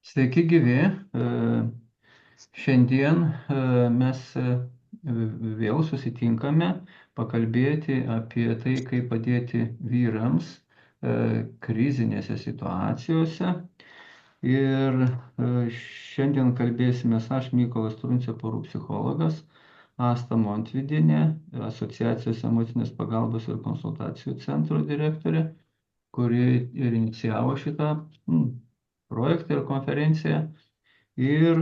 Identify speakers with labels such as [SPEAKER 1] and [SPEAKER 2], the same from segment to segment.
[SPEAKER 1] Sveiki gyvi. Šiandien mes vėl susitinkame pakalbėti apie tai, kaip padėti vyrams krizinėse situacijose. Ir šiandien kalbėsime aš, Mykolas Truncė, porų psichologas, Asta Montvydienė, Asociacijos emocinės pagalbos ir konsultacijų centro direktorė, kuri ir inicijavo šitą projektą ir konferenciją, ir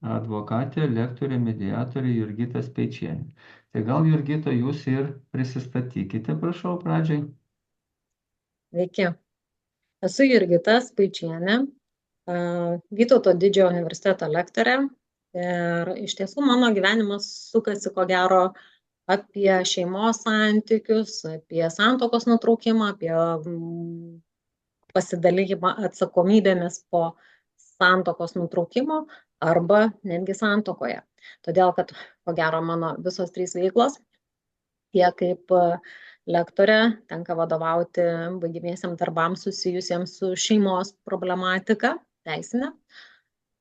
[SPEAKER 1] advokatė, lektorė, mediatorė Jurgita Speičienė. Tai gal, Jurgita, jūs ir prisistatykite, prašau, pradžiai.
[SPEAKER 2] Sveiki, esu Jurgita Speičienė, Vytauto didžiojo universiteto lektorė ir iš tiesų mano gyvenimas sukasi ko gero apie šeimos santykius, apie santuokos nutraukimą, apie pasidalymą atsakomybėmis po santuokos nutraukimo arba netgi santuokoje. Todėl, kad ko gero mano visos trys veiklos, tiek kaip lektorė tenka vadovauti baigiamiesiems darbams susijusiems su šeimos problematika, teisinė,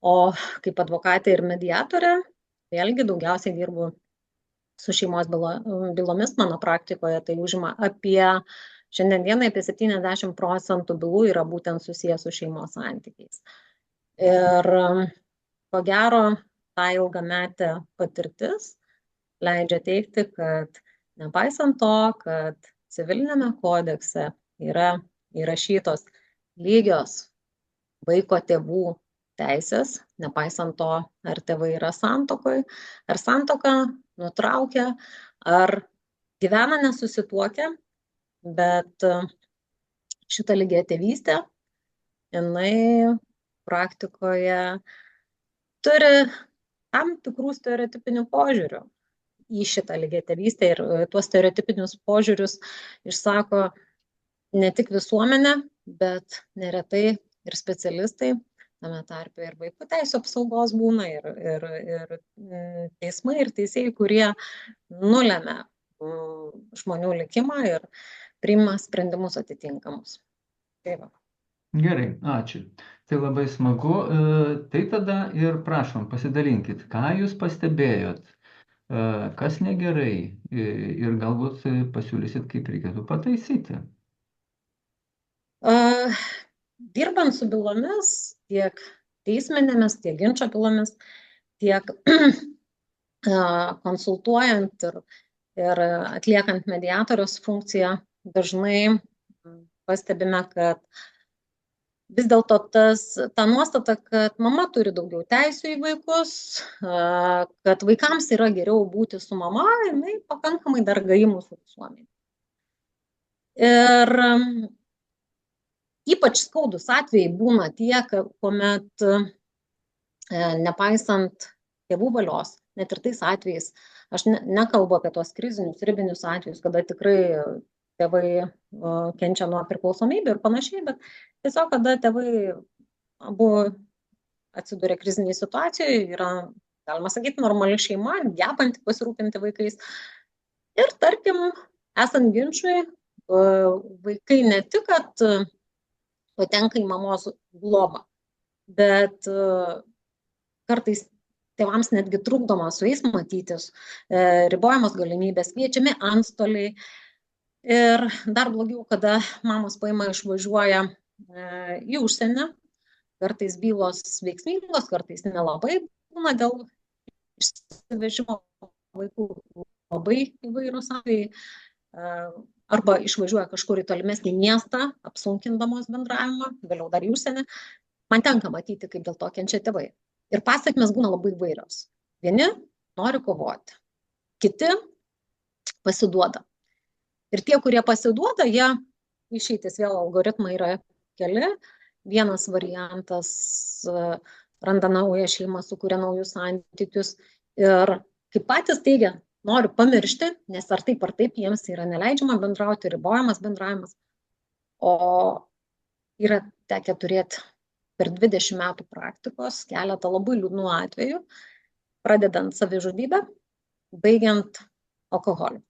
[SPEAKER 2] o kaip advokatė ir mediatorė, vėlgi daugiausiai dirbu su šeimos bylomis, mano praktikoje tai užima šiandien dienai apie 70% bylų yra būtent susijęs su šeimos santykiais. Ir ko gero, ta ilgametė patirtis leidžia teigti, kad nepaisant to, kad civilinėme kodekse yra įrašytos lygios vaiko tėvų teisės, nepaisant to, ar tėvai yra santuokoje, ar santuoką nutraukia, ar gyvena nesusituokę, bet šita lygiatėvystė, jinai praktikoje turi tam tikrų stereotipinių požiūrių į šitą lygiatėvystę ir tuos stereotipinius požiūrius išsako ne tik visuomenė, bet neretai ir specialistai, tame tarpe ir vaikų teisų apsaugos būna, ir teismai, ir teisėjai, kurie nulemia žmonių likimą ir priima sprendimus atitinkamus. Tai va.
[SPEAKER 1] Gerai, ačiū. Tai labai smagu. Tai tada ir prašom, pasidalinkit, ką jūs pastebėjot, kas negerai ir galbūt pasiūlysit, kaip reikėtų pataisyti.
[SPEAKER 2] Dirbant su bylomis, tiek teisminėmis, tiek ginčo bylomis, tiek konsultuojant ir atliekant mediatoriaus funkciją, dažnai pastebime, kad vis dėlto ta nuostata, kad mama turi daugiau teisių į vaikus, kad vaikams yra geriau būti su mama, jinai pakankamai dar gaji mūsų visuomenė. Ir ypač skaudus atvejai būna tie, kuomet nepaisant tėvų valios, net ir tais atvejais, aš nekalbu apie tuos krizinius, ribinius atvejus, kada tikrai tėvai kenčia nuo priklausomybių ir panašiai, bet tiesiog, kada tėvai abu atsiduria kriziniai situacijoje, yra, galima sakyti, normali šeima, gebanti pasirūpinti vaikais. Ir tarkim, esant ginčui, vaikai ne tik, kad patenka į mamos globą, bet kartais tėvams netgi trukdoma su jais matytis, ribojamos galimybės, kviečiami antstoliai. Ir dar blogiau, kada mamos paima išvažiuoja į užsienį, kartais bylos veiksmingos, kartais nelabai būna dėl išsivežimo vaikų, labai įvairūs atvejai, arba išvažiuoja kažkur į tolimesnį miestą, apsunkindamos bendravimą, vėliau dar į užsienį. Man tenka matyti, kaip dėl to kenčia tėvai. Ir pasekmės būna labai įvairios. Vieni nori kovoti, kiti pasiduoda. Ir tie, kurie pasiduoda, jie išeitis vėl algoritmai yra keli. Vienas variantas randa naują šeimą, sukuria naujus santykius ir kaip patys teigia, nori pamiršti, nes ar taip jiems yra neleidžiama bendrauti, ribojamas bendravimas. O yra tekę turėti per 20 metų praktikos keletą labai liūdnų atvejų, pradedant savižudybę, baigiant alkoholiu.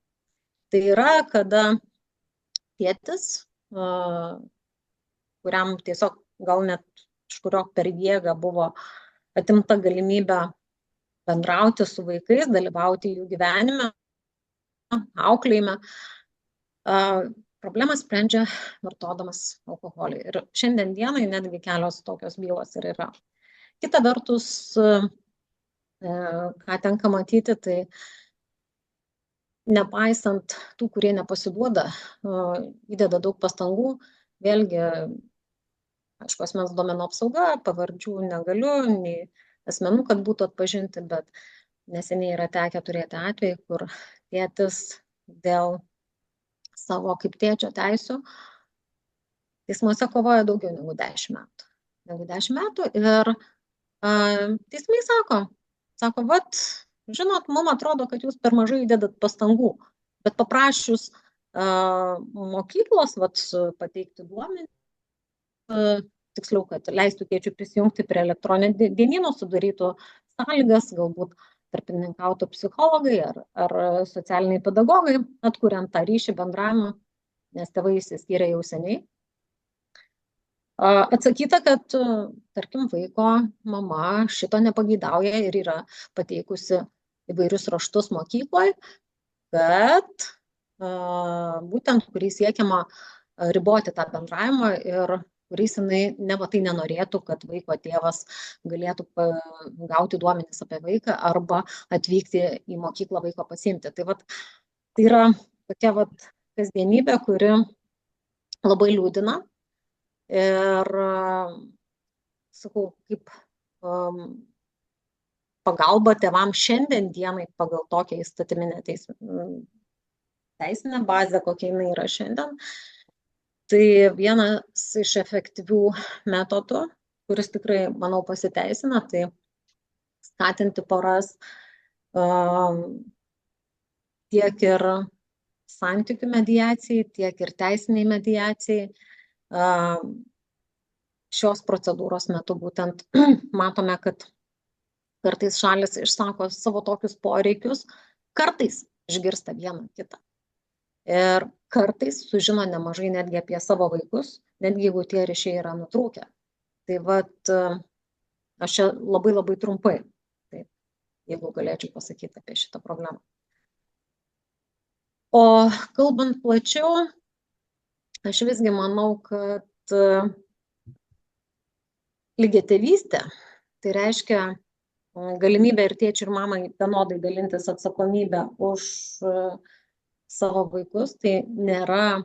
[SPEAKER 2] Tai yra, kada tėtis, kuriam tiesiog gal net iš kurio per jėgą buvo atimta galimybė bendrauti su vaikais, dalyvauti jų gyvenime, auklėjime, problemą sprendžia vartodamas alkoholį. Ir šiandien dienai netgi kelios tokios bylos ir yra. Kita vertus, ką tenka matyti, tai nepaisant tų, kurie nepasiduoda, įdeda daug pastangų, vėlgi, aišku, asmens duomenų apsauga, pavardžių negaliu, nei asmenų, kad būtų atpažinti, bet neseniai yra tekę turėti atvejį, kur tėtis dėl savo kaip tėčio teisių teismuose kovoja daugiau negu 10 metų. Ir teismai sako, vat, žinot, mums atrodo, kad jūs per mažai įdedat pastangų, bet paprašius mokyklos pateikti duomenį, tiksliau, kad leistų tėčiui prisijungti prie elektroninio dienyno, sudarytų sąlygas, galbūt tarpininkautų psichologai ar socialiniai pedagogai, atkuriant tą ryšį bendravimą, nes tėvai išsiskyrė jau seniai. Atsakyta, kad, tarkim, vaiko mama šito nepageidauja ir yra pateikusi įvairius raštus mokykloje, kad būtent kuriais siekiama riboti tą bendravimą ir kuriais jinai neva tai nenorėtų, kad vaiko tėvas galėtų gauti duomenis apie vaiką arba atvykti į mokyklą vaiko pasiimti. Tai yra tokia kasdienybė, kuri labai liūdina. Ir, sakau, kaip pagalba tėvams šiandien dienai pagal tokią įstatyminę teisinę bazę, kokia jinai yra šiandien, tai vienas iš efektyvių metodų, kuris tikrai, manau, pasiteisina, tai skatinti poras tiek ir santykių mediacijai, tiek ir teisiniai mediacijai. Šios procedūros metu būtent matome, kad kartais šalis išsako savo tokius poreikius, kartais išgirsta vieną kitą. Ir kartais sužino nemažai netgi apie savo vaikus, netgi jeigu tie ryšiai yra nutrūkę. Tai aš čia labai trumpai, taip, jeigu galėčiau pasakyti apie šitą problemą. O kalbant plačiau, aš visgi manau, kad lygiatėvystė, tai reiškia galimybę ir tėčiui ir mamai vienodai dalintis atsakomybę už savo vaikus, tai nėra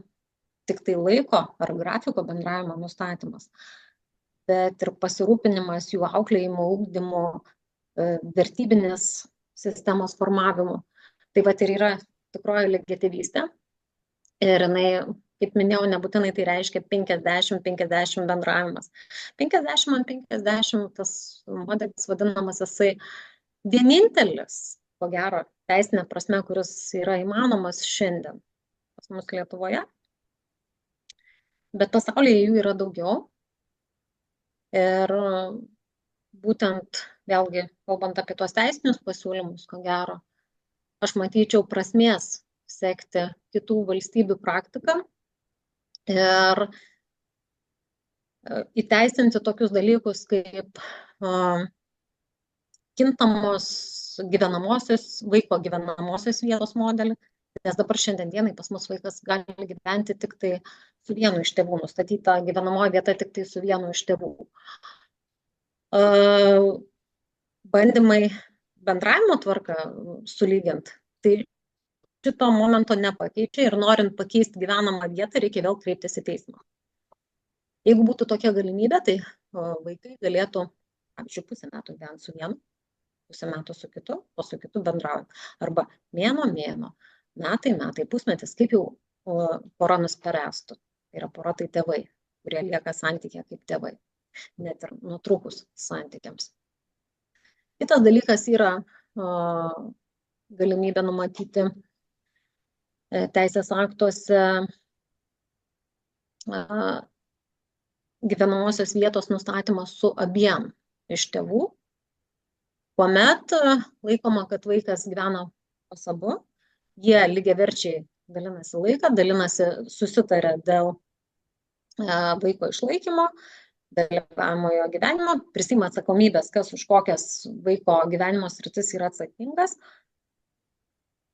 [SPEAKER 2] tik tai laiko ar grafiko bendravimo nustatymas, bet ir pasirūpinimas jų auklėjimo, ugdymo, vertybinės sistemos formavimu. Tai ir yra tikroji lygiatėvystė. Ir jinai, kaip minėjau, nebūtinai tai reiškia 50-50 bendravimas. 50-50 tas modelis vadinamas, jisai vienintelis, ko gero, teisinė prasme, kuris yra įmanomas šiandien pas mus Lietuvoje. Bet pasaulyje jų yra daugiau. Ir būtent, vėlgi, kalbant apie tuos teisinius pasiūlymus, ko gero, aš matyčiau prasmės sekti kitų valstybių praktiką ir įteisinti tokius dalykus kaip kintamos vaiko gyvenamosios vietos modelį, nes dabar šiandien dienai pas mus vaikas gali gyventi tik tai su vienu iš tėvų, nustatyta gyvenamoji vieta tik tai su vienu iš tėvų. Bandymai bendravimo tvarką sulygint, tai šito momento nepakeičia ir norint pakeisti gyvenamą vietą, reikia vėl kreiptis į teismą. Jeigu būtų tokia galimybė, tai vaikai galėtų, pavyzdžiui, pusę metų gyventi su vienu, pusę metų su kitu, o su kitu bendraujant. Arba mėno, metai, pusmetis, kaip jau pora nuspręstų. Tai yra pora, tai tėvai, kurie lieka santykyje kaip tėvai, net ir nutrūkus santykiams. Kitas dalykas yra galimybė numatyti teisės aktuose gyvenamosios vietos nustatymas su abiem iš tėvų, kuomet laikoma, kad vaikas gyvena pas abu, jie lygiaverčiai dalinasi laiką, susitarė dėl vaiko išlaikymo dalyvavimo jo gyvenimo, prisima atsakomybės, kas už kokias vaiko gyvenimo sritis yra atsakingas.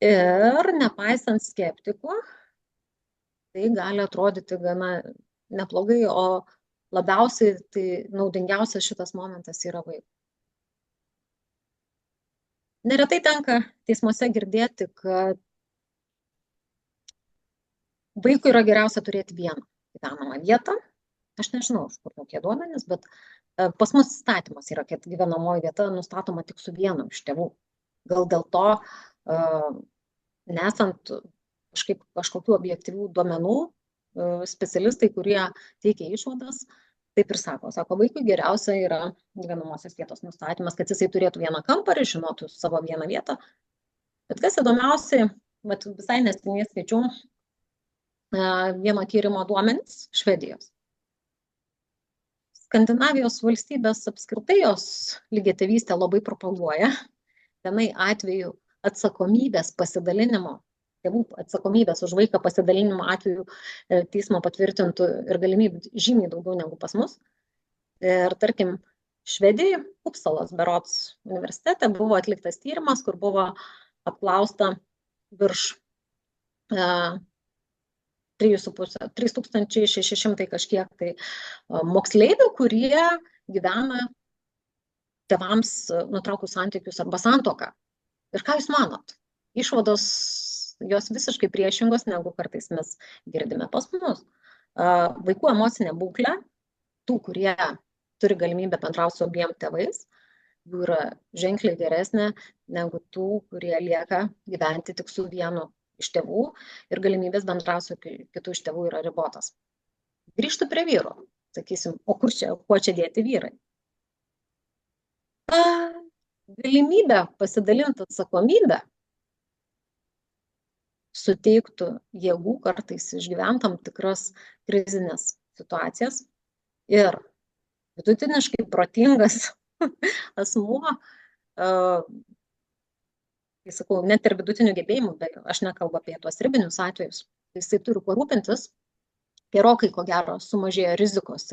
[SPEAKER 2] Ir nepaisant skeptikų, tai gali atrodyti gana neblogai, o labiausiai tai naudingiausias šitas momentas yra vaikui. Neretai tenka teismuose girdėti, kad vaikui yra geriausia turėti vieną gyvenamą vietą. Aš nežinau, iš kur tokie duomenys, bet pas mus įstatymas yra, kad gyvenamoji vieta nustatoma tik su vienu iš tėvų. Gal dėl to, nesant kažkokių objektyvių duomenų, specialistai, kurie teikia išvadas, taip ir sako, vaikui geriausia yra gyvenamosios vietos nustatymas, kad jisai turėtų vieną kambarį, žinotų savo vieną vietą. Bet kas įdomiausiai, visai neseniai skaičiau vieno tyrimo duomenis Švedijos. Skandinavijos valstybės apskritai jos lygiatėvystę labai propaguoja. Vienai atveju atsakomybės pasidalinimo, tėvų atsakomybės už vaiką pasidalinimo atveju teismo patvirtintų ir galimybių žymiai daugiau negu pas mus. Ir tarkim, Švedijoje, Upsalos berods universitete buvo atliktas tyrimas, kur buvo apklausta virš 3600 kažkiek tai moksleivių, kurie gyvena tėvams nutraukus santykius arba santuoką. Ir ką jūs manot? Išvados jos visiškai priešingos, negu kartais mes girdime pas mus. Vaikų emocinė būklė, tų, kurie turi galimybę bendrauti su abiem tėvais, jų yra ženkliai geresnė negu tų, kurie lieka gyventi tik su vienu iš tėvų ir galimybės bendrauti su kitų iš tėvų yra ribotas. Grįžtu prie vyro, sakysim, o kuo čia dėti vyrai? Galimybė pasidalinti atsakomybę suteiktų jėgų kartais išgyvent tam tikras krizinės situacijas ir vidutiniškai protingas asmuo, kai sakau, net ir vidutinių gebėjimų, bet aš nekalbu apie tuos ribinius atvejus, jisai turi kuo rūpintis, gerokai, ko gero, sumažėjo rizikos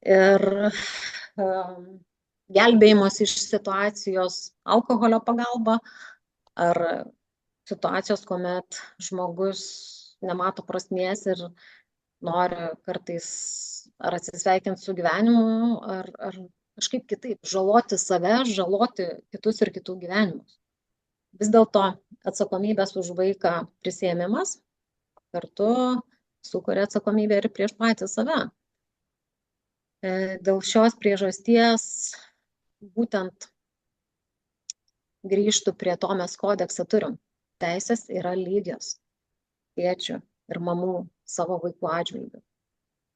[SPEAKER 2] ir gelbėjimas iš situacijos alkoholio pagalba ar situacijos, kuomet žmogus nemato prasmės ir nori kartais ar atsisveikinti su gyvenimu, ar kažkaip kitaip žaloti save, žaloti kitus ir kitų gyvenimus. Vis dėlto atsakomybės už vaiką prisiėmimas kartu sukuria atsakomybę ir prieš patį save. Dėl šios priežasties būtent grįžtų prie to mes kodeksą turim. Teisės yra lygios tėčių ir mamų savo vaikų atžvilgių.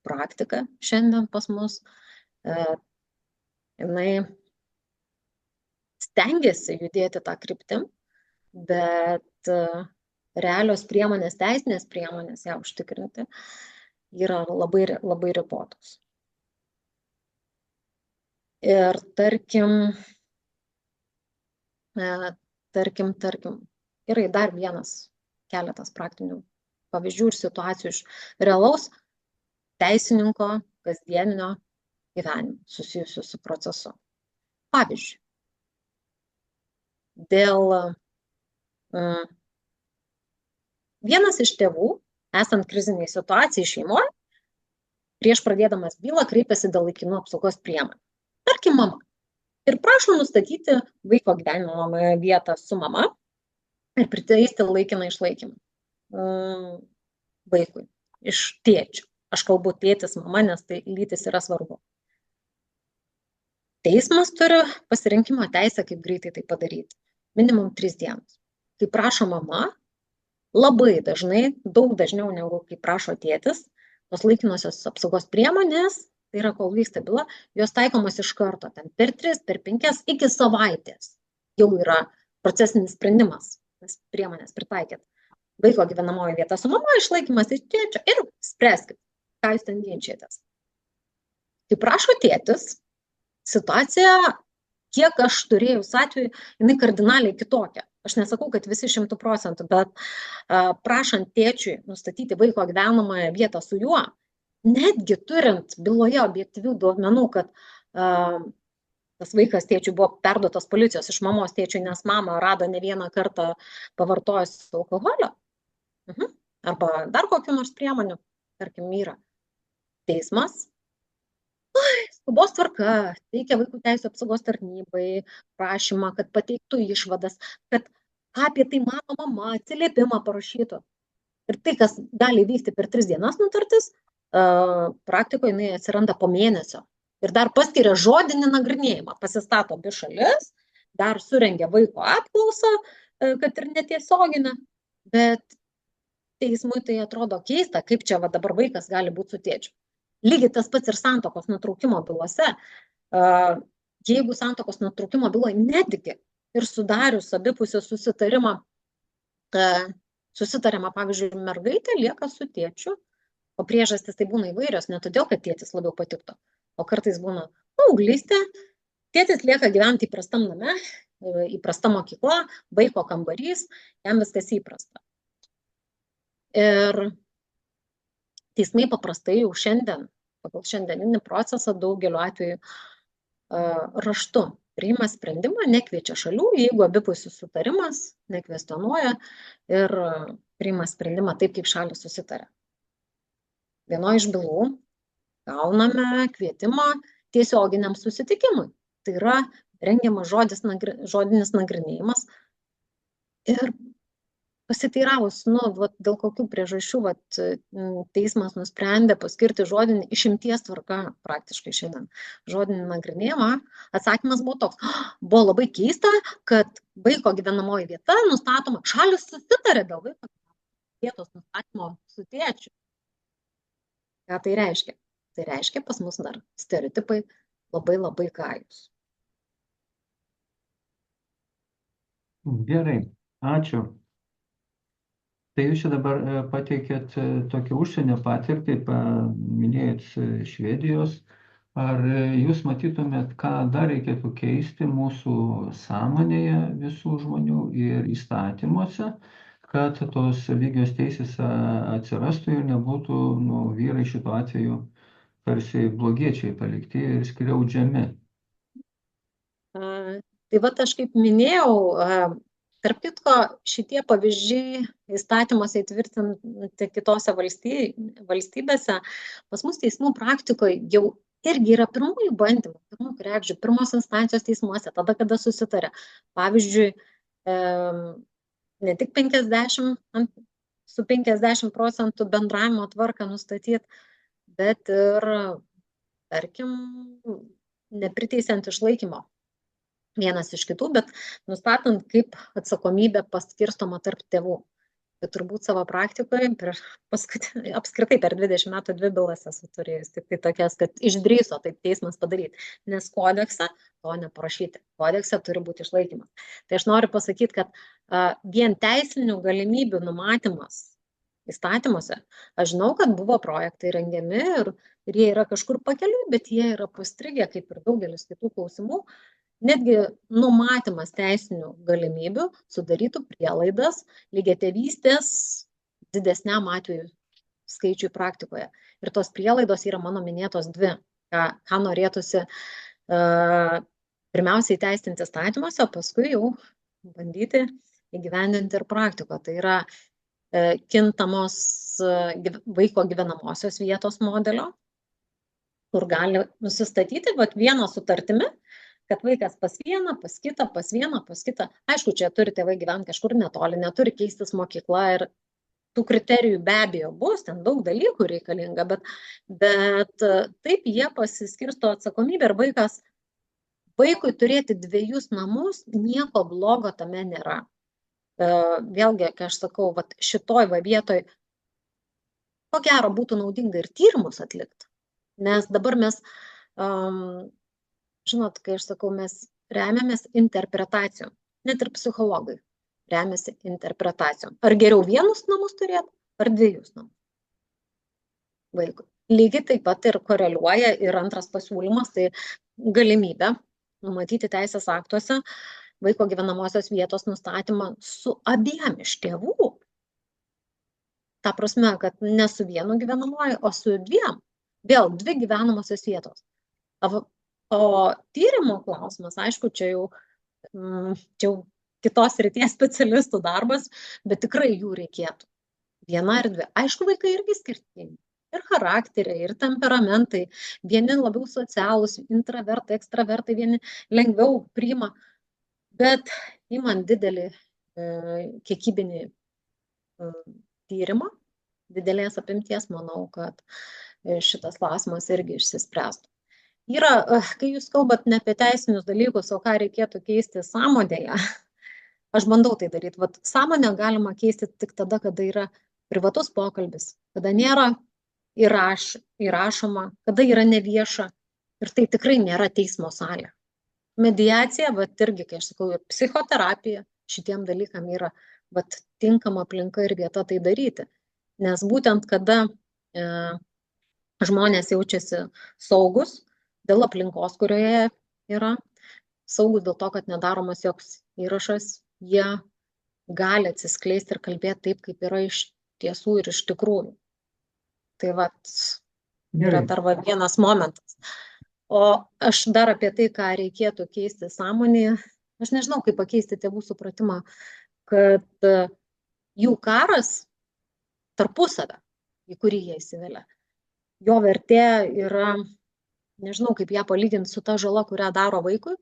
[SPEAKER 2] Praktika šiandien pas mus jinai stengiasi judėti tą kryptim, bet realios priemonės, teisinės priemonės ją užtikrinti yra labai, labai ribotos. Ir tarkim, gerai, dar keletas praktinių pavyzdžių ir situacijų iš realaus teisininko kasdieninio gyvenimo susijusių su procesu. Pavyzdžiui, vienas iš tėvų, esant kriziniai situacijai šeimoje, prieš pradėdamas bylą kreipiasi dėl laikinų apsaugos priemonių. Tarkim, mama. Ir prašo nustatyti vaiko gyvenamąją vietą su mama ir priteisti laikiną išlaikymą vaikui iš tėčių. Aš kalbu tėtis, mama, nes tai lytis yra svarbu. Teismas turi pasirinkimo teisę, kaip greitai tai padaryti. Minimum 3 dienos. Kai prašo mama, labai dažnai, daug dažniau negu kai prašo tėtis, tos laikinosios apsaugos priemonės, tai yra kol vyksta byla, jos taikomos iš karto, ten per 3, per 5, iki savaitės jau yra procesinis sprendimas, nes priemonės pritaikėt. Vaiko gyvenamoji vieta su mama, išlaikymas iš tėčio ir spręskit, ką jūs ten ginčiatės. Tai prašo tėtis, situacija, kiek aš turėjau atveju, jinai kardinaliai kitokia. Aš nesakau, kad visi 100%, bet prašant tėčiui nustatyti vaiko gyvenamąją vietą su juo, netgi turint byloje objektyvių duomenų, kad tas vaikas tėčiui buvo perduotas policijos iš mamos tėčiui, nes mama rado ne vieną kartą pavartojus alkoholio, arba dar kokių nors priemonių, tarkim, yra teismas, skubos tvarka, teikia vaikų teisų apsaugos tarnybai prašymą, kad pateiktų išvadas, kad ką apie tai mano mama, atsiliepimą parašytų. Ir tai, kas gali vykti per 3 dienas nutartis, praktikoje jinai atsiranda po mėnesio. Ir dar paskiria žodinį nagrinėjimą, pasistato abi šalis, dar surengia vaiko apklausą, kad ir netiesioginę, bet teismui tai atrodo keista, kaip čia va dabar vaikas gali būti su tėčiu. Lygiai tas pats ir santuokos nutraukimo bylose. Jeigu santuokos nutraukimo byloje netgi ir sudarius abipusį susitarimą, susitariama, pavyzdžiui, mergaitė lieka su tėčiu, o priežastis tai būna įvairios, ne todėl, kad tėtis labiau patiktų, o kartais būna paauglystė, tėtis lieka gyventi įprastam name, įprasta mokykla, vaiko kambarys, jam viskas įprasta. Ir teismai paprastai jau šiandien, pagal šiandieninį procesą, daugeliu atveju raštu priima sprendimą, nekviečia šalių, jeigu abipusis sutarimas, nekvestionuoja ir priima sprendimą taip, kaip šalis susitarė. Vienoje iš bylų gauname kvietimą tiesioginiam susitikimui. Tai yra rengiamas žodinis nagrinėjimas ir pasiteiravus, dėl kokių priežasčių teismas nusprendė paskirti žodinį išimties tvarka praktiškai šiandien. Žodinį nagrinėjimą, atsakymas buvo toks, buvo labai keista, kad vaiko gyvenamoji vieta nustatoma, šalis susitarė dėl vaiko vietos nustatymo su tėčiu. Ką tai reiškia? Tai reiškia pas mus dar stereotipai labai labai gajūs.
[SPEAKER 1] Gerai, ačiū. Tai jūs čia dabar pateikėt tokią užsienio patirtį, paminėjot Švedijos. Ar jūs matytumėt, ką dar reikėtų keisti mūsų sąmonėje visų žmonių ir įstatymuose, kad tos lygios teisės atsirastų ir nebūtų vyrai šituo atveju tarsi blogiečiai palikti ir skriaudžiami?
[SPEAKER 2] Tai aš kaip minėjau, tarp kitko, šitie pavyzdžiai įstatymuose įtvirtinti kitose valstybėse, pas mus teismų praktikoje jau irgi yra pirmųjų bandymų, pirmų kregždžių, pirmos instancijos teismuose, tada, kada susitarė. Pavyzdžiui, ne tik 50% bendravimo tvarką nustatyti, bet ir, tarkim, nepriteisiant išlaikymo vienas iš kitų, bet nustatant, kaip atsakomybė paskirstoma tarp tėvų. Bet turbūt savo praktikoje, apskritai per 20 metų 2 bylas esu turėjus, tik tai tokias, kad išdrįso taip teismas padaryti, nes kodekse to neparašyti. Kodekse turi būti išlaikymas. Tai aš noriu pasakyti, kad vien teisinių galimybių numatymas įstatymuose, aš žinau, kad buvo projektai rengiami ir jie yra kažkur pakeliui, bet jie yra pastrigę, kaip ir daugelis kitų klausimų. Netgi numatymas teisinių galimybių sudarytų prielaidas lygiatėvystės didesniam atveju skaičiui praktikoje. Ir tos prielaidos yra mano minėtos 2, ką norėtųsi pirmiausiai įteisinti įstatymuose, o paskui jau bandyti įgyvendinti ir praktikoje. Tai yra kintamos vaiko gyvenamosios vietos modelio, kur gali nusistatyti vieną sutartimi, kad vaikas pas vieną, pas kitą, pas vieną, pas kitą. Aišku, čia turi tėvai gyventi kažkur netoli, neturi keistis mokykla ir tų kriterijų be abejo bus, ten daug dalykų reikalinga, bet taip jie pasiskirsto atsakomybę ir vaikui turėti 2 namus, nieko blogo tame nėra. Vėlgi, kai aš sakau, šitoj vietoj, ko gero būtų naudinga ir tyrimus atlikti, nes dabar mes žinot, kai aš sakau, mes remiamės interpretacijom, net ir psichologai remiasi interpretacijom. Ar geriau 1 namus turėti, ar 2 namus vaikui. Lygiai taip pat ir koreliuoja ir antras pasiūlymas, tai galimybė numatyti teisės aktuose vaiko gyvenamosios vietos nustatymą su abiem iš tėvų. Ta prasme, kad ne su vienu gyvenamuoju, o su 2. Vėl 2 gyvenamosios vietos. O tyrimo klausimas, aišku, čia jau kitos srities specialistų darbas, bet tikrai jų reikėtų. 1 ar 2. Aišku, vaikai irgi skirtingi. Ir charakteriai, ir temperamentai. Vieni labiau socialūs, intravertai, ekstravertai, vieni lengviau priima. Bet imant didelį kiekybinį tyrimą, didelės apimties, manau, kad šitas klausimas irgi išsispręstų. Yra, kai jūs kalbat ne apie teisinius dalykus, o ką reikėtų keisti sąmonėje, aš bandau tai daryti. Vat sąmonę galima keisti tik tada, kada yra privatus pokalbis, kada nėra įrašoma, kada yra nevieša. Ir tai tikrai nėra teismo salė. Mediacija, vat irgi, kai aš sakau, psichoterapija šitiem dalykam yra vat tinkama aplinka ir vieta tai daryti. Nes būtent kada žmonės jaučiasi saugus dėl aplinkos, kurioje yra, saugus dėl to, kad nedaromas joks įrašas, jie gali atsiskleisti ir kalbėti taip, kaip yra iš tiesų ir iš tikrųjų. Tai vat yra dar vienas momentas. O aš dar apie tai, ką reikėtų keisti sąmonėje, aš nežinau, kaip pakeisti tėvų supratimą, kad jų karas tarpusavę, į kurį jie įsivelia, jo vertė yra, nežinau, kaip ją palyginti su ta žala, kurią daro vaikui,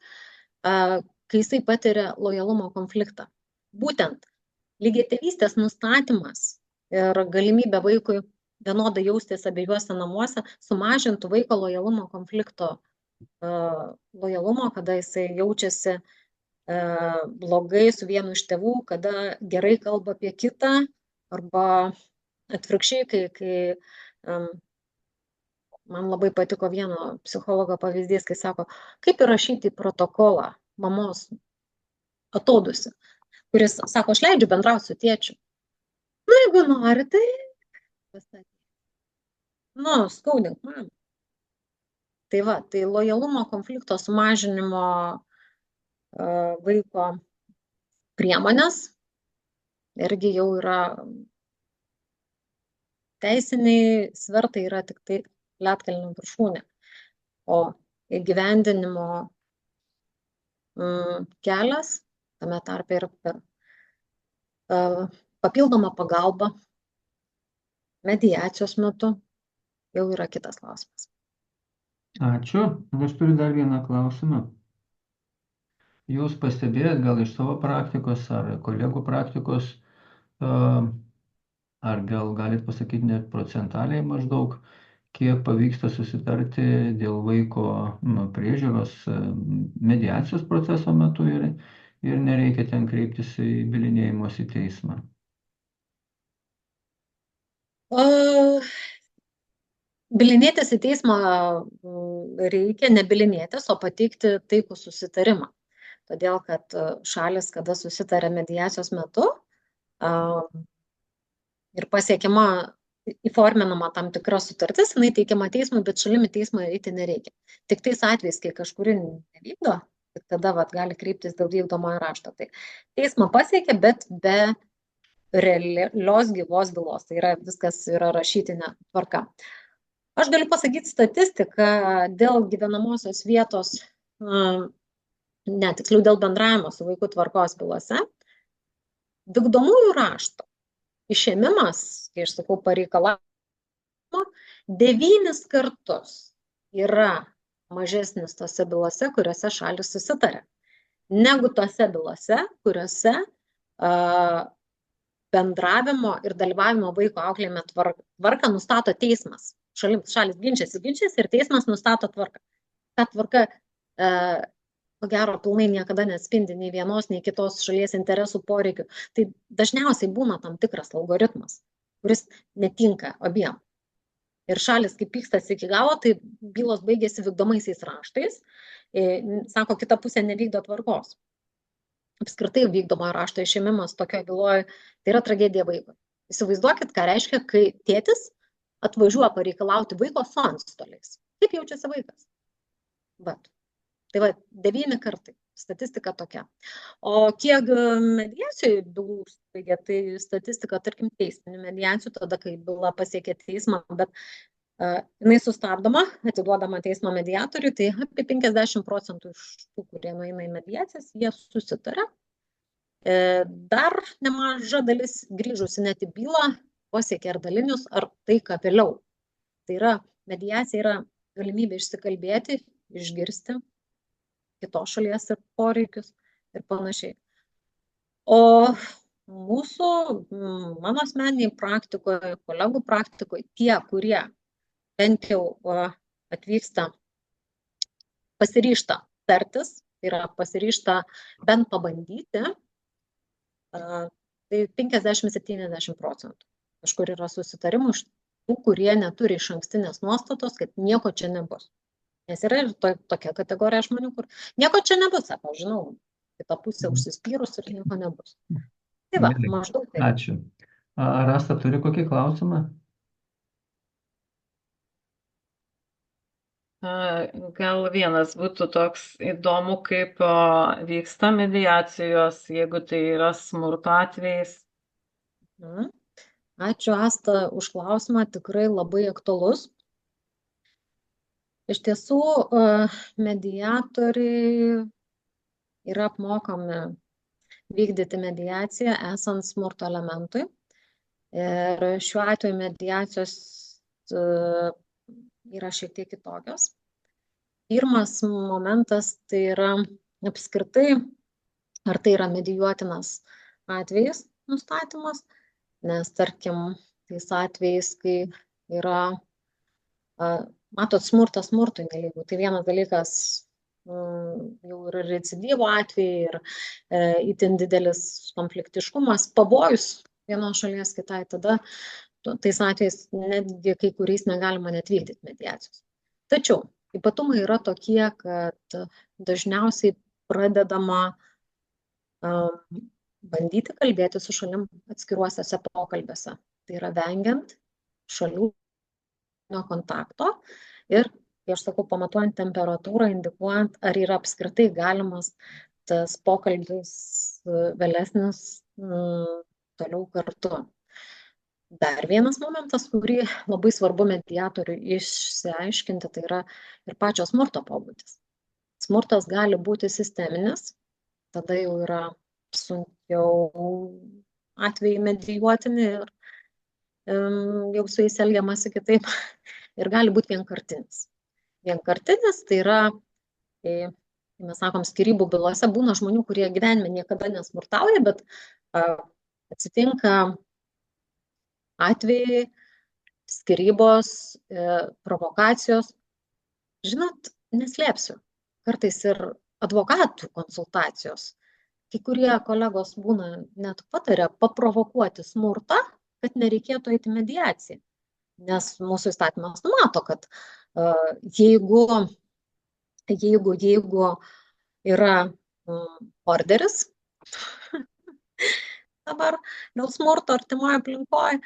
[SPEAKER 2] kai jisai patiria lojalumo konfliktą. Būtent lygiatėvystės nustatymas ir galimybė vaikui vienodai jaustis abiejuose namuose sumažintų vaiko lojalumo konflikto lojalumo, kada jisai jaučiasi blogai su vienu iš tėvų, kada gerai kalba apie kitą, arba atvirkščiai, kai man labai patiko vieno psichologo pavyzdys, kai sako, kaip įrašyti į protokolą mamos atodūsį, kuris sako, aš leidžiu bendrauti su tėčiu. Na, jeigu nori, tai skaudink man. Tai va, tai lojalumo konflikto sumažinimo vaiko priemonės irgi jau yra teisiniai svertai, yra tik tai ledkalnio viršūnė. O įgyvendinimo kelias, tame tarpe ir per papildomą pagalbą mediacijos metu, jau yra kitas klausimas.
[SPEAKER 1] Ačiū. Aš turiu dar vieną klausimą. Jūs pastebėjot gal iš savo praktikos ar kolegų praktikos, ar gal galit pasakyti net procentaliai maždaug, kiek pavyksta susitarti dėl vaiko priežiūros mediacijos proceso metu ir nereikia ten kreiptis į bylinėjimosi teismą?
[SPEAKER 2] Bylinėtis į teismą reikia ne bylinėtis, o pateikti taikų susitarimą. Todėl, kad šalis, kada susitarė mediacijos metu ir pasiekiama, įforminama tam tikra sutartis, jinai teikiama teismui, bet šalim į teismą eiti nereikia. Tik tais atvejais, kai kažkuri nevykdo, tik tada gali kreiptis dėl vykdomojo rašto. Tai teismą pasiekia, bet be realios gyvos bylos. Tai yra, viskas yra rašytinė tvarka. Aš galiu pasakyti statistiką dėl gyvenamosios vietos, tiksliau dėl bendravimo su vaiku tvarkos bylose. Vykdomųjų rašto išėmimas, kai aš sakau pareikalavimo, 9 kartus yra mažesnis tose bylose, kuriuose šalis susitarė, negu tose bylose, kuriuose bendravimo ir dalyvavimo vaiko auklėjime tvarką nustato teismas. Šalis ginčiasi ir teismas nustato tvarką. Ta tvarka, ko gero, pilnai niekada neatspindi nei vienos, nei kitos šalies interesų poreikių. Tai dažniausiai būna tam tikras algoritmas, kuris netinka abiem. Ir šalis, kaip pykstasi iki galo, tai bylos baigėsi vykdomaisiais raštais. Sako, kita pusė nevykdo tvarkos. Apskritai vykdomojo rašto išėmimas tokio byloje, tai yra tragedija vaikui. Įsivaizduokit, ką reiškia, kai tėtis atvažiuoja pareikalauti vaiko su antstoliais. Kaip jaučiasi vaikas? Tai 9 kartai. Statistika tokia. O kiek mediacijų bylų staigia, tai statistika, tarkim, teisminių mediacijų, tada, kai byla pasiekia teismą, bet jinai sustabdoma, atiduodama teismo mediatoriui, tai apie 50% iš tų, kurie nueina į mediacijas, jie susitaria. Dar nemaža dalis grįžusi net į bylą pasiekia ar dalinius, ar taiką vėliau. Tai yra, mediacija yra galimybė išsikalbėti, išgirsti kitos šalies ir poreikius ir panašiai. O mūsų, mano asmeniniai praktikoje, kolegų praktikoje, tie, kurie bent jau atvyksta, pasiryžta tartis, tai yra pasiryžta bent pabandyti, tai 50-70%. Kažkur yra susitarimų iš tų, kurie neturi išankstinės nuostatos, kad nieko čia nebus. Nes yra ir tokia kategorija žmonių, kur nieko čia nebus, sako, žinau, kita pusė užsispyrus ir nieko nebus. Tai va, maždaug taip.
[SPEAKER 1] Ačiū. Ar Asta turi kokį klausimą?
[SPEAKER 3] Gal vienas būtų toks įdomu, kaip vyksta mediacijos, jeigu tai yra smurto atvejais.
[SPEAKER 2] Ačiū, Asta, už klausimą, tikrai labai aktualus. Iš tiesų, mediatoriai yra apmokami vykdyti mediaciją esant smurto elementui. Ir šiuo atveju mediacijos yra šiek tiek kitokios. Pirmas momentas tai yra apskritai, ar tai yra medijuotinas atvejis nustatymas, nes tarkim, tais atvejais, kai yra, matot, smurtas smurtui nelygu. Tai vienas dalykas jau yra recidyvo atvejai ir itin didelis konfliktiškumas, pavojus vienos šalies kitai, tada tais atvejais netgi kai kuriais negalima net vykdyti mediacijos. Tačiau ypatumai yra tokie, kad dažniausiai pradedama bandyti kalbėti su šalim atskiruosiuose pokalbiuose. Tai yra vengiant šalių kontakto ir, kai aš sakau, pamatuojant temperatūrą, indikuojant, ar yra apskritai galimas tas pokalbis vėlesnis toliau kartu. Dar vienas momentas, kurį labai svarbu mediatoriui išsiaiškinti, tai yra ir pačio smurto pobūdis. Smurtas gali būti sisteminis, tada jau yra sunkiau atvejai medijuotini ir jau su jais elgiamasi kitaip. Ir gali būti vienkartinis. Vienkartinis tai yra, kai mes sakom, skyrybų bylose būna žmonių, kurie gyvenime niekada nesmurtauja, bet atsitinka atvejai, skyrybos, provokacijos. Žinot, neslėpsiu, kartais ir advokatų konsultacijos. Kai kurie kolegos būna net patarė paprovokuoti smurtą, kad nereikėtų eiti mediaciją. Nes mūsų įstatymas numato, kad jeigu yra orderis dabar dėl smurto artimoje aplinkoje,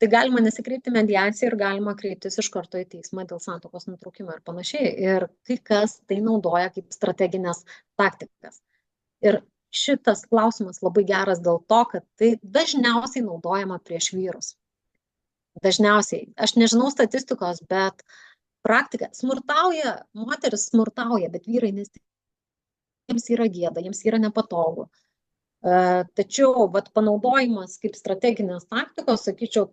[SPEAKER 2] tai galima nesikreipti mediaciją ir galima kreiptis iš karto į teismą dėl santuokos nutraukimo ir panašiai. Ir kai kas tai naudoja kaip strateginės taktikas. Ir šitas klausimas labai geras dėl to, kad tai dažniausiai naudojama prieš vyrus. Dažniausiai. Aš nežinau statistikos, bet praktika smurtauja, moteris smurtauja, bet vyrai jiems yra gėda, jiems yra nepatogu. Tačiau panaudojimas kaip strateginės taktikos, sakyčiau,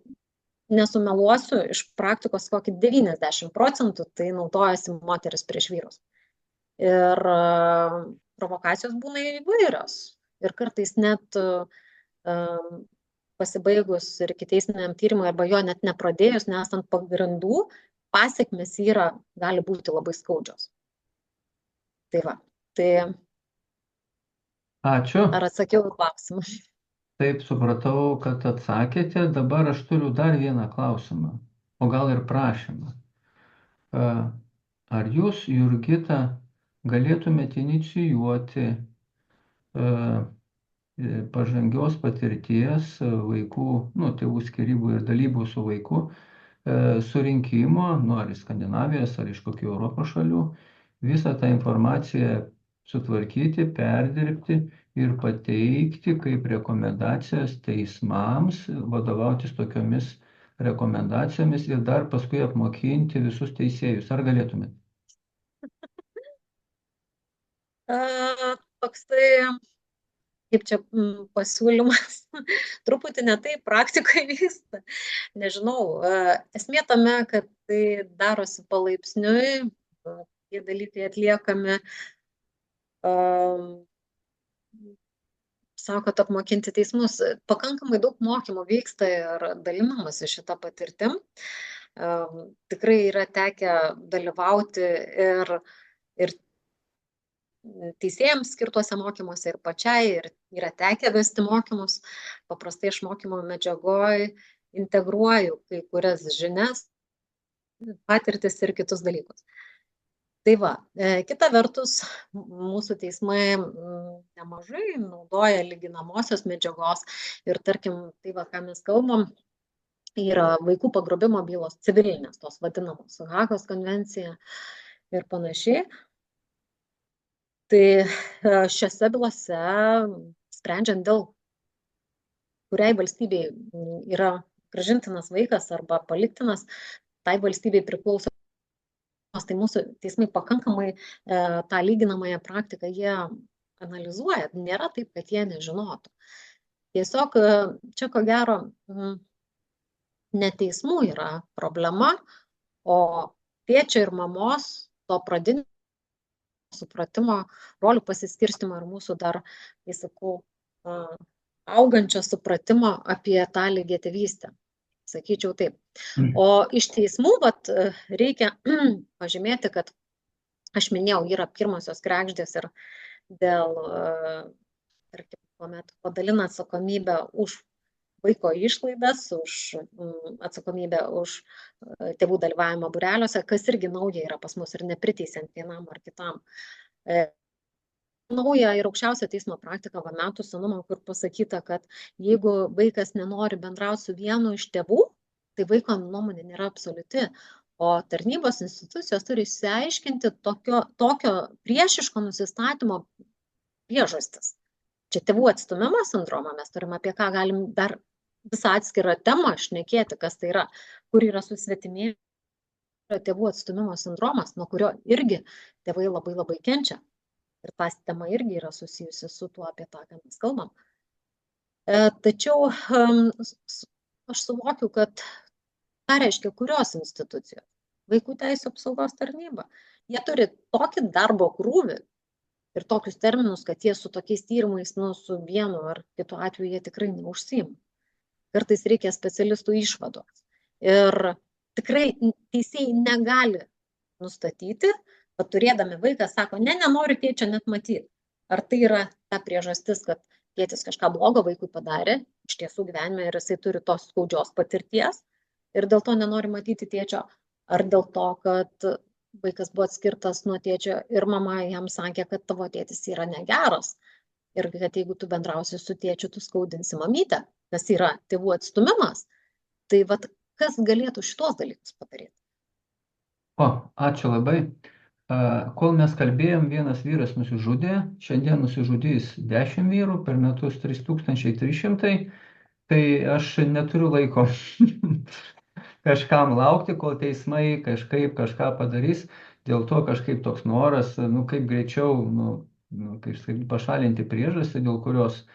[SPEAKER 2] nesumeluosiu, iš praktikos kokį 90% tai naudojasi moteris prieš vyrus. Ir provokacijos būna įvairios. Ir kartais net pasibaigus ir ikiteisminiam tyrimui arba jo net nepradėjus, nesant pagrindų, pasekmės gali būti labai skaudžios. Tai va, tai
[SPEAKER 1] Ačiū.
[SPEAKER 2] Ar atsakiau į klausimą?
[SPEAKER 1] Taip, supratau, kad atsakėte. Dabar aš turiu dar vieną klausimą, o gal ir prašymą. Ar jūs, Jurgita, galėtumėte inicijuoti pažangios patirties vaikų, tėvų skyrybų ir dalybų su vaiku surinkimo, ar iš Skandinavijos, ar iš kokių Europos šalių, visą tą informaciją sutvarkyti, perdirbti ir pateikti kaip rekomendacijas teismams vadovautis tokiomis rekomendacijomis ir dar paskui apmokinti visus teisėjus. Ar galėtumėte?
[SPEAKER 2] Toksai, kaip čia pasiūlymas, truputį ne taip praktikoje vyksta. Nežinau, esmė tame, kad tai darosi palaipsniui, tie dalykai atliekami, sakot, apmokinti teismus. Pakankamai daug mokymų vyksta ir dalinamasi šitą patirtim. Tikrai yra tekę dalyvauti ir teisėjams skirtuose mokymuose ir pačiai, ir yra tekę vesti mokymus. Paprastai iš mokymo medžiagoj integruoju kai kurias žinias, patirtis ir kitus dalykus. Tai va, kita vertus, mūsų teismai nemažai naudoja lyginamosios medžiagos ir tarkim, tai va, ką mes kalbam, yra vaikų pagrobimo bylos civilinės, tos vadinamos Hagos konvencija ir panašiai. Tai šiose bylose, sprendžiant dėl kuriai valstybei yra grąžintinas vaikas arba paliktinas, tai valstybei priklauso. Tai mūsų teismai pakankamai tą lyginamąją praktiką jie analizuoja. Nėra taip, kad jie nežinotų. Tiesiog čia ko gero ne teismų yra problema, o tėčio ir mamos to pradinio supratimo, rolių pasiskirstimo ir mūsų dar, kai sakau, augančio supratimo apie tą lygiatėvystę. Sakyčiau taip. O iš teismų reikia pažymėti, kad aš minėjau, yra pirmosios kregždės ir dėl, tarkim, kuomet padalina atsakomybę už vaiko išlaidas, už atsakomybę už tėvų dalyvavimą būreliuose, kas irgi nauja yra pas mus ir nepriteisiant vienam ar kitam. Nauja ir aukščiausio teismo praktika metų senumo, kur pasakyta, kad jeigu vaikas nenori bendrauti su vienu iš tėvų, tai vaiko nuomonė nėra absoliuti, o tarnybos institucijos turi išsiaiškinti tokio priešiško nusistatymo priežastis. Čia tėvų atstūmimo sindromą mes turim, apie ką galim dar visą atskirą temą šnekėti, kas tai yra, kur yra susvetimėjimo tėvų atstūmimo sindromas, nuo kurio irgi tėvai labai labai kenčia. Ir ta tema irgi yra susijusi su tuo, apie tą, ką mes kalbam. Tačiau aš suvokiu, kad ką reiškia kurios institucijos? Vaikų teisų apsaugos tarnyba. Jie turi tokį darbo krūvį ir tokius terminus, kad jie su tokiais tyrimais, su vienu ar kitu atveju jie tikrai neužsiima. Kartais reikia specialistų išvados. Ir tikrai teisėjai negali nustatyti, kad turėdami vaiką sako, nenoriu tėčio net matyti. Ar tai yra ta priežastis, kad tėtis kažką blogo vaikui padarė, iš tiesų gyvenime ir jisai turi tos skaudžios patirties ir dėl to nenori matyti tėčio, ar dėl to, kad vaikas buvo atskirtas nuo tėčio ir mama jam sakė, kad tavo tėtis yra negeras ir kad jeigu tu bendrausi su tėčiu, tu skaudinsi mamytę, kas yra tėvų atstumimas. Tai kas galėtų šitos dalykus padaryti?
[SPEAKER 1] Ačiū labai. Kol mes kalbėjom, vienas vyras nusižudė, šiandien nusižudys 10 vyrų, per metus 3300, tai aš neturiu laiko kažkam laukti, kol teismai kažką padarys, dėl to kažkaip toks noras, kaip greičiau, pašalinti priežastį, dėl kurios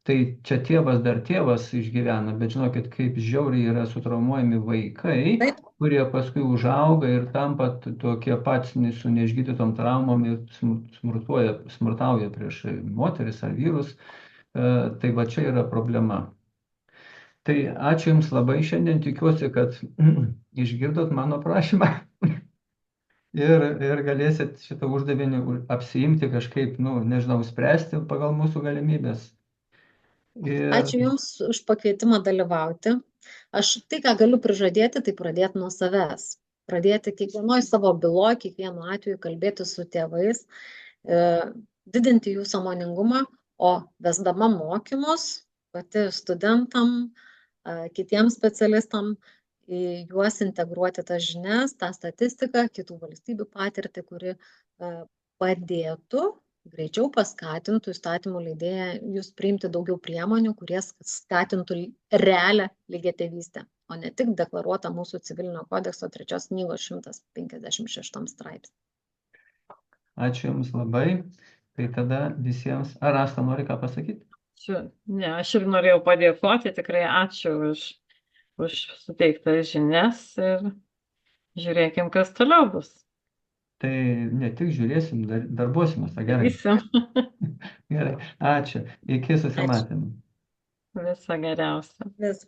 [SPEAKER 1] tai čia tėvas išgyvena, bet žinokit, kaip žiauriai yra sutraumuojami vaikai, kurie paskui užauga ir tampa tokie patys su neišgydytom traumom ir smurtauja prieš moteris ar vyrus. Tai va čia yra problema. Tai ačiū Jums labai šiandien, tikiuosi, kad išgirdot mano prašymą ir galėsit šitą uždavinį apsiimti kažkaip, spręsti pagal mūsų galimybės.
[SPEAKER 2] Ačiū Jums už pakvietimą dalyvauti. Aš tai, ką galiu prižadėti, tai pradėti nuo savęs. Pradėti kiekvienoj savo byloj, kiekvienu atveju kalbėti su tėvais, didinti jų sąmoningumą, o vesdama mokymus, pati studentam, kitiems specialistam, į juos integruoti tas žinias, tą statistiką, kitų valstybių patirtį, kuri padėtų greičiau paskatintų įstatymų leidėją jūs priimti daugiau priemonių, kurie skatintų realią lygiatėvystę, o ne tik deklaruotą mūsų civilinio kodekso 3 knygos 156 straipsnį.
[SPEAKER 1] Ačiū Jums labai. Tai tada visiems. Ar Asta nori ką pasakyti?
[SPEAKER 3] Ne, aš ir norėjau padėkoti, tikrai ačiū už suteiktas žinias ir žiūrėkim, kas toliau bus.
[SPEAKER 1] Tai ne tik žiūrėsim, darbuosimės. Gerai.
[SPEAKER 3] Darysim.
[SPEAKER 1] Gerai. Ačiū. Iki susimatymų.
[SPEAKER 3] Viso geriausio.
[SPEAKER 2] Vis.